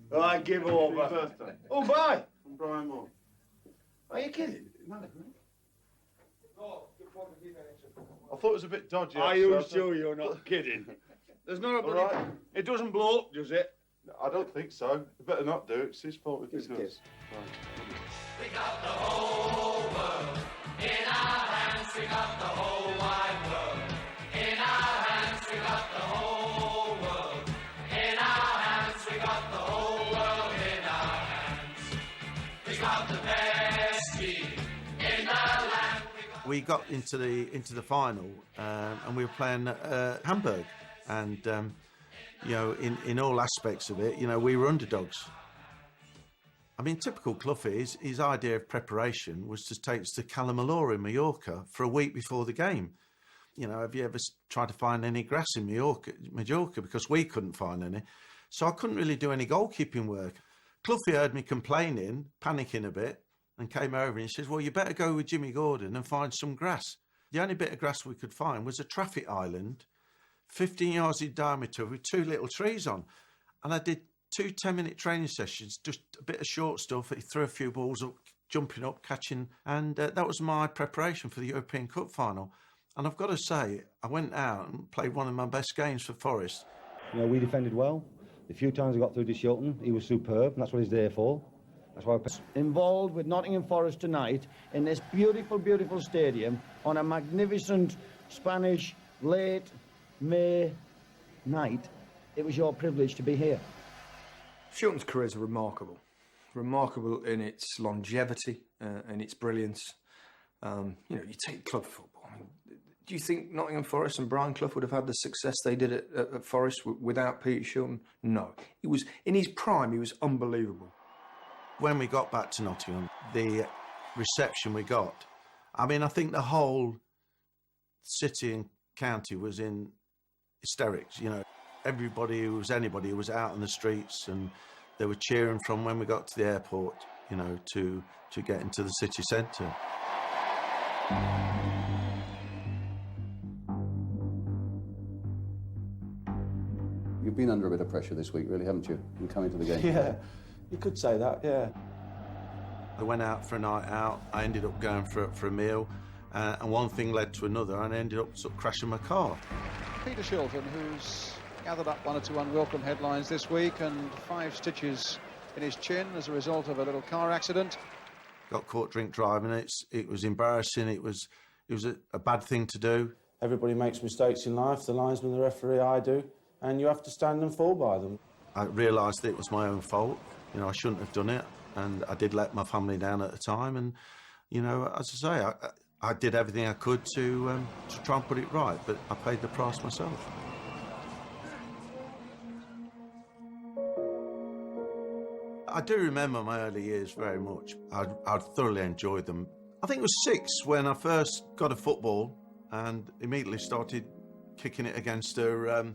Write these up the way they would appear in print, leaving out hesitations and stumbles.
Right, give over. Oh, bye. From Brian Moore. Are you kidding? I thought it was a bit dodgy. Are you sure you're not kidding? There's not a bloody... Right. It doesn't blow up, does it? I don't think so. You better not do it. It's his fault if it does. Right. We got the whole world in our hands. We got the whole wide world in our hands. We got the whole world in our hands. We got the whole world in our hands. We got the best team in the land. We got into the final, and we were playing Hamburg, and you know, in all aspects of it, you know, we were underdogs. I mean, typical Cloughie, his idea of preparation was to take us to Calamalora in Mallorca for a week before the game. You know, have you ever tried to find any grass in Mallorca? Because we couldn't find any. So I couldn't really do any goalkeeping work. Cloughie heard me complaining, panicking a bit, and came over and he says, well, you better go with Jimmy Gordon and find some grass. The only bit of grass we could find was a traffic island, 15 yards in diameter with 2 little trees on. And I did 2 10-minute training sessions, just a bit of short stuff. He threw a few balls up, jumping up, catching. And that was my preparation for the European Cup final. And I've got to say, I went out and played one of my best games for Forest. You know, we defended well. The few times I got through to Shilton, he was superb, and that's what he's there for. That's why involved with Nottingham Forest tonight in this beautiful, beautiful stadium on a magnificent Spanish late May night. It was your privilege to be here. Shilton's careers are remarkable. Remarkable in its longevity and its brilliance. You know, you take club football. I mean, do you think Nottingham Forest and Brian Clough would have had the success they did at Forest without Peter Shilton? No. He was, in his prime, he was unbelievable. When we got back to Nottingham, the reception we got, I mean, I think the whole city and county was in hysterics, you know. Everybody who was anybody was out on the streets, and they were cheering from when we got to the airport, you know, to get into the city centre. You've been under a bit of pressure this week, really, haven't you, in coming to the game? Yeah, you could say that, yeah. I went out for a night out. I ended up going for a meal, and one thing led to another, and I ended up sort of crashing my car. Peter Shilton, who's gathered up 1 or 2 unwelcome headlines this week, and 5 stitches in his chin as a result of a little car accident. Got caught drink driving. It was embarrassing. It was a bad thing to do. Everybody makes mistakes in life. The linesman, the referee, I do, and you have to stand and fall by them. I realised that it was my own fault. You know, I shouldn't have done it, and I did let my family down at the time. And you know, as I say, I did everything I could to try and put it right, but I paid the price myself. I do remember my early years very much. I thoroughly enjoyed them. I think it was 6 when I first got a football and immediately started kicking it against a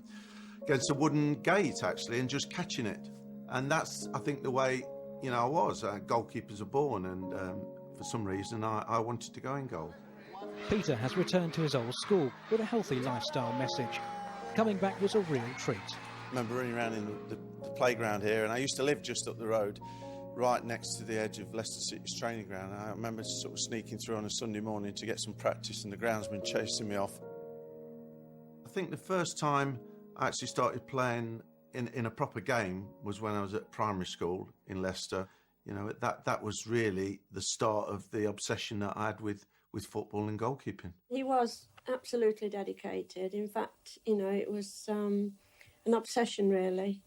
wooden gate, actually, and just catching it. And that's, I think, the way, you know, I was. Goalkeepers are born, and for some reason I wanted to go in goal. Peter has returned to his old school with a healthy lifestyle message. Coming back was a real treat. I remember running around in the playground here, and I used to live just up the road, right next to the edge of Leicester City's training ground. I remember sort of sneaking through on a Sunday morning to get some practice, and the groundsman chasing me off. I think the first time I actually started playing in a proper game was when I was at primary school in Leicester. You know, that was really the start of the obsession that I had with football and goalkeeping. He was absolutely dedicated. In fact, you know, it was an obsession, really.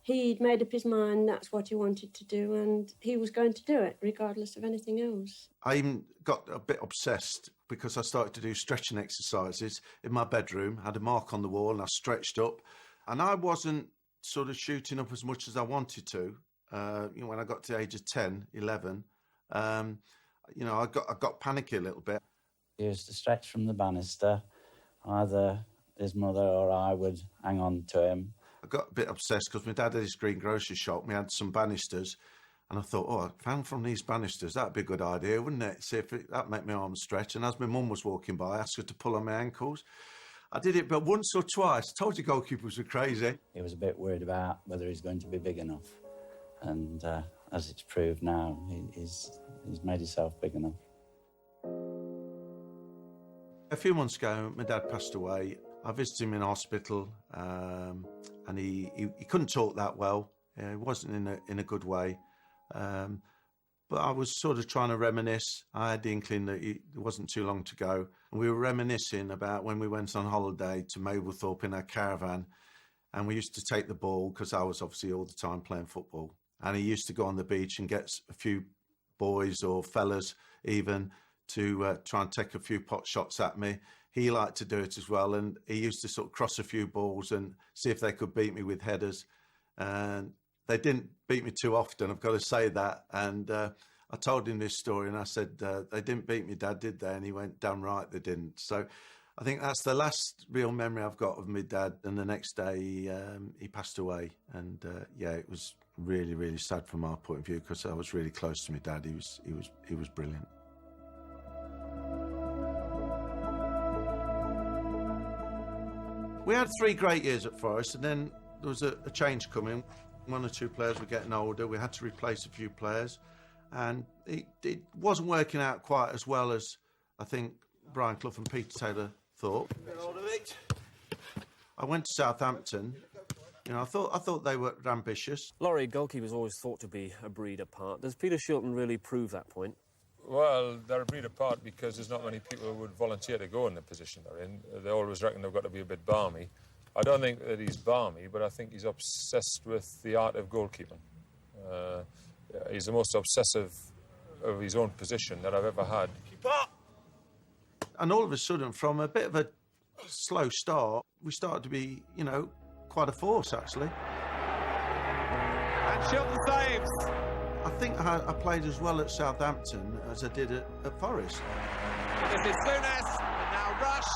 He'd made up his mind that's what he wanted to do, and he was going to do it regardless of anything else. I even got a bit obsessed because I started to do stretching exercises in my bedroom. I had a mark on the wall and I stretched up, and I wasn't sort of shooting up as much as I wanted to. You know, when I got to the age of 10, 11, you know, I got panicky a little bit. He used to stretch from the banister. Either his mother or I would hang on to him. I got a bit obsessed because my dad had his greengrocer's shop. We had some banisters, and I thought, oh, I found from these banisters, that'd be a good idea, wouldn't it? See if that'd make my arms stretch. And as my mum was walking by, I asked her to pull on my ankles. I did it but once or twice. Told you goalkeepers were crazy. He was a bit worried about whether he's going to be big enough. And as it's proved now, he's made himself big enough. A few months ago, my dad passed away. I visited him in hospital, and he couldn't talk that well. He wasn't in a good way. But I was sort of trying to reminisce. I had the inkling that it wasn't too long to go. And we were reminiscing about when we went on holiday to Mablethorpe in our caravan. And we used to take the ball, because I was obviously all the time playing football. And he used to go on the beach and get a few boys or fellas even to try and take a few pot shots at me. He liked to do it as well. And he used to sort of cross a few balls and see if they could beat me with headers. And they didn't beat me too often, I've got to say that. And I told him this story and I said, they didn't beat me, Dad, did they? And he went, damn right they didn't. So I think that's the last real memory I've got of my dad. And the next day he passed away. And yeah, it was really, really sad from our point of view, because I was really close to my dad. He was brilliant. We had 3 great years at Forest, and then there was a change coming. 1 or 2 players were getting older. We had to replace a few players, and it wasn't working out quite as well as I think Brian Clough and Peter Taylor thought. I went to Southampton. You know, I thought they were ambitious. Laurie, goalkeepers always thought to be a breed apart. Does Peter Shilton really prove that point? Well, they're a breed apart because there's not many people who would volunteer to go in the position they're in. They always reckon they've got to be a bit balmy. I don't think that he's balmy, but I think he's obsessed with the art of goalkeeping. He's the most obsessive of his own position that I've ever had. Keep up! And all of a sudden, from a bit of a slow start, we started to be, you know, quite a force, actually. And Shilton saves. I think I played as well at Southampton as I did at Forest. This is Souness, and now Rush,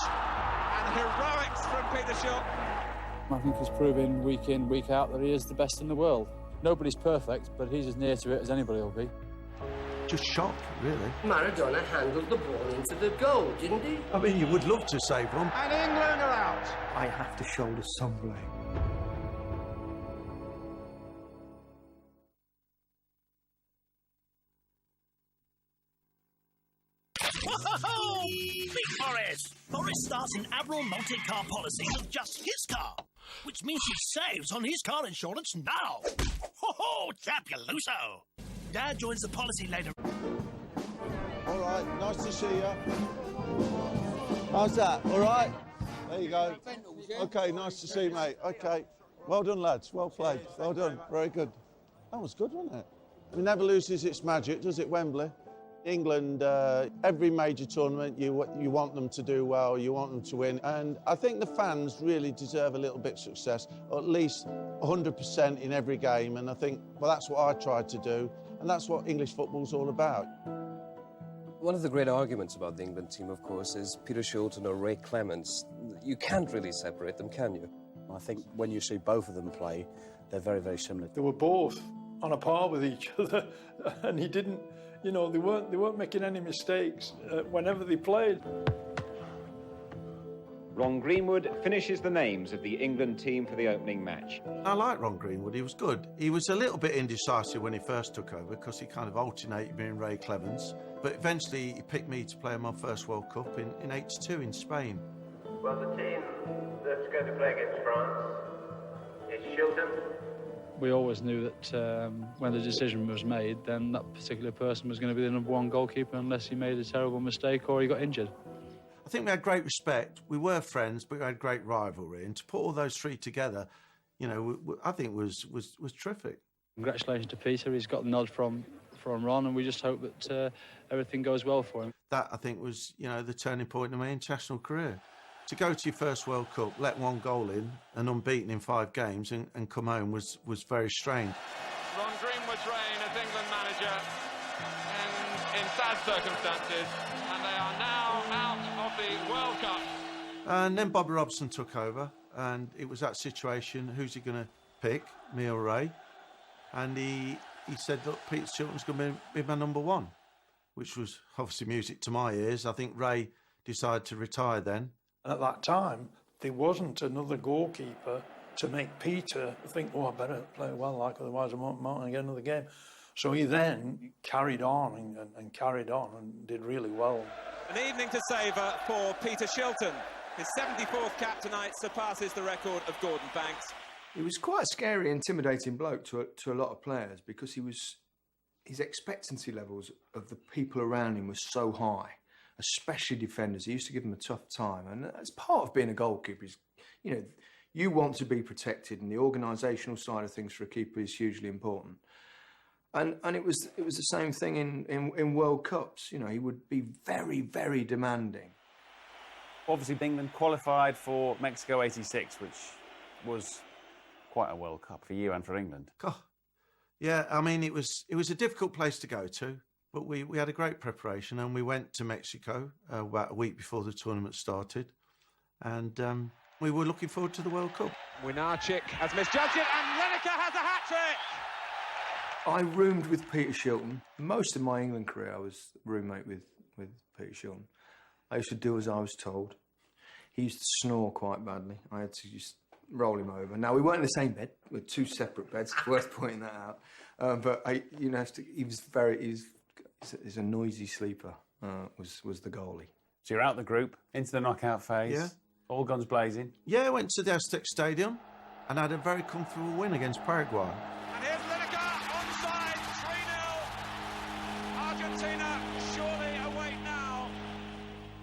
and heroics from Peter Shilton. I think he's proving week in, week out that he is the best in the world. Nobody's perfect, but he's as near to it as anybody will be. Just shocked, really. Maradona handled the ball into the goal, didn't he? I mean, you would love to save them. And England are out. I have to shoulder some blame. Whoa! Big Forest! Forest starts in Admiral multi-car policy with just his car, which means he saves on his car insurance now. Ho-ho, Chapuloso! Dad joins the policy later. All right, nice to see you. How's that? All right? There you go. Okay, nice to see you, mate. Okay. Well done, lads. Well played. Well done. Very good. That was good, wasn't it? It never loses its magic, does it, Wembley? England, every major tournament, you want them to do well, you want them to win. And I think the fans really deserve a little bit of success, or at least 100% in every game. And I think, well, that's what I tried to do. And that's what English football's all about. One of the great arguments about the England team, of course, is Peter Shilton or Ray Clemence. You can't really separate them, can you? I think when you see both of them play, they're very, very similar. They were both on a par with each other, and he didn't, you know, they weren't making any mistakes whenever they played. Ron Greenwood finishes the names of the England team for the opening match. I like Ron Greenwood, he was good. He was a little bit indecisive when he first took over because he kind of alternated me and Ray Clemence. But eventually he picked me to play in my first World Cup in '82 in Spain. Well, the team that's going to play against France is Shilton. We always knew that when the decision was made, then that particular person was going to be the #1 goalkeeper unless he made a terrible mistake or he got injured. I think we had great respect. We were friends, but we had great rivalry. And to put all those three together, you know, I think was terrific. Congratulations to Peter. He's got the nod from Ron, and we just hope that everything goes well for him. That, I think, was, you know, the turning point in my international career. To go to your first World Cup, let one goal in, and unbeaten in 5 games, and come home was very strange. Ron Greenwood's reign as England manager, and in sad circumstances, and they are now out of the World Cup. And then Bobby Robson took over, and it was that situation, who's he going to pick, me or Ray? And he said, look, Peter Shilton's going to be my #1, which was obviously music to my ears. I think Ray decided to retire then. And at that time, there wasn't another goalkeeper to make Peter think, oh, I better play well, like otherwise I might get another game. So he then carried on and carried on and did really well. An evening to savour for Peter Shilton. His 74th cap tonight surpasses the record of Gordon Banks. He was quite a scary, intimidating bloke to a lot of players because his expectancy levels of the people around him was so high, especially defenders. He used to give them a tough time, and that's part of being a goalkeeper. You know, you want to be protected, and the organisational side of things for a keeper is hugely important. And it was the same thing in World Cups. You know, he would be very, very demanding. Obviously, England qualified for Mexico '86, which was quite a World Cup for you and for England. God. Yeah, I mean, it was a difficult place to go to, but we had a great preparation, and we went to Mexico about a week before the tournament started, and we were looking forward to the World Cup. Winarczyk has misjudged it, and Lineker has a hat-trick! I roomed with Peter Shilton. Most of my England career, I was roommate with Peter Shilton. I used to do as I was told. He used to snore quite badly. I had to just roll him over. Now, we weren't in the same bed. We had two separate beds. It's worth pointing that out. But he's a noisy sleeper. Was the goalie. So you're out the group into the knockout phase. Yeah. All guns blazing. Yeah, I went to the Aztec Stadium and had a very comfortable win against Paraguay. And here's Lineker, onside, 3-0. Argentina surely await now.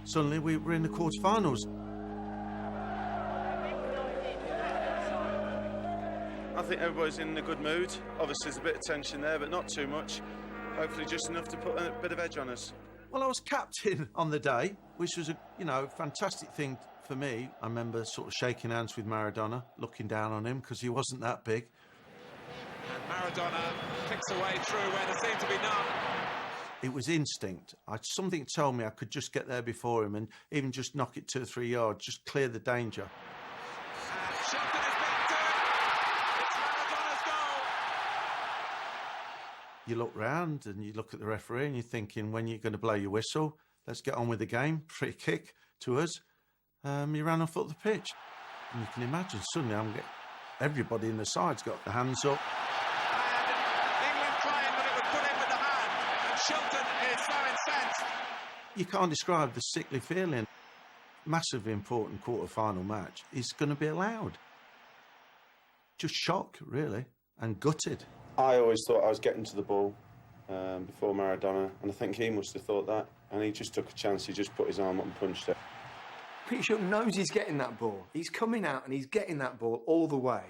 Suddenly we were in the quarterfinals. I think everybody's in a good mood. Obviously there's a bit of tension there, but not too much. Hopefully just enough to put a bit of edge on us. Well, I was captain on the day, which was a fantastic thing for me. I remember sort of shaking hands with Maradona, looking down on him because he wasn't that big. And Maradona picks away through where there seemed to be none. It was instinct. Something told me I could just get there before him and even just knock it 2 or 3 yards, just clear the danger. And Shilton is back to it. It's Maradona's goal. You look round and you look at the referee and you're thinking, when you're going to blow your whistle, let's get on with the game. Free kick to us. He ran off the pitch. And you can imagine, suddenly everybody in the side's got their hands up. And England trying, but it was put in with the hand. And Shilton is so incensed. You can't describe the sickly feeling. Massively important quarter-final match is going to be allowed. Just shock, really, and gutted. I always thought I was getting to the ball before Maradona, and I think he must have thought that, and he just took a chance. He just put his arm up and punched it. Peter Shilton knows he's getting that ball. He's coming out and he's getting that ball all the way.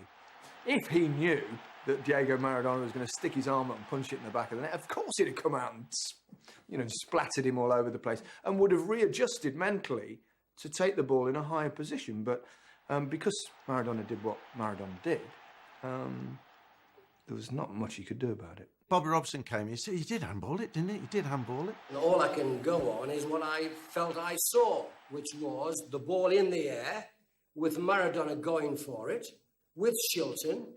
If he knew that Diego Maradona was going to stick his arm up and punch it in the back of the net, of course he'd have come out and, splattered him all over the place and would have readjusted mentally to take the ball in a higher position. But because Maradona did what Maradona did, there was not much he could do about it. Bobby Robson came. He said, he did handball it, didn't he? He did handball it. And all I can go on is what I felt I saw, which was the ball in the air, with Maradona going for it, with Shilton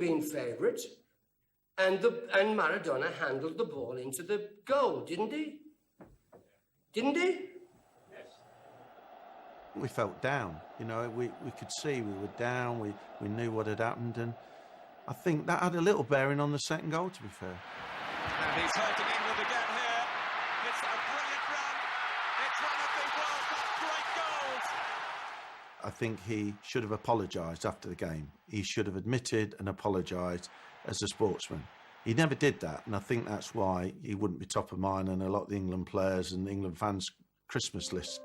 being favourite, and Maradona handled the ball into the goal, didn't he? Didn't he? We felt down. We could see we were down. We knew what had happened, and I think that had a little bearing on the second goal, to be fair. And he's hurting England again here. It's a brilliant run. It's one of the World Cup great goals. I think he should have apologised after the game. He should have admitted and apologised as a sportsman. He never did that, and I think that's why he wouldn't be top of mind on a lot of the England players and England fans' Christmas list.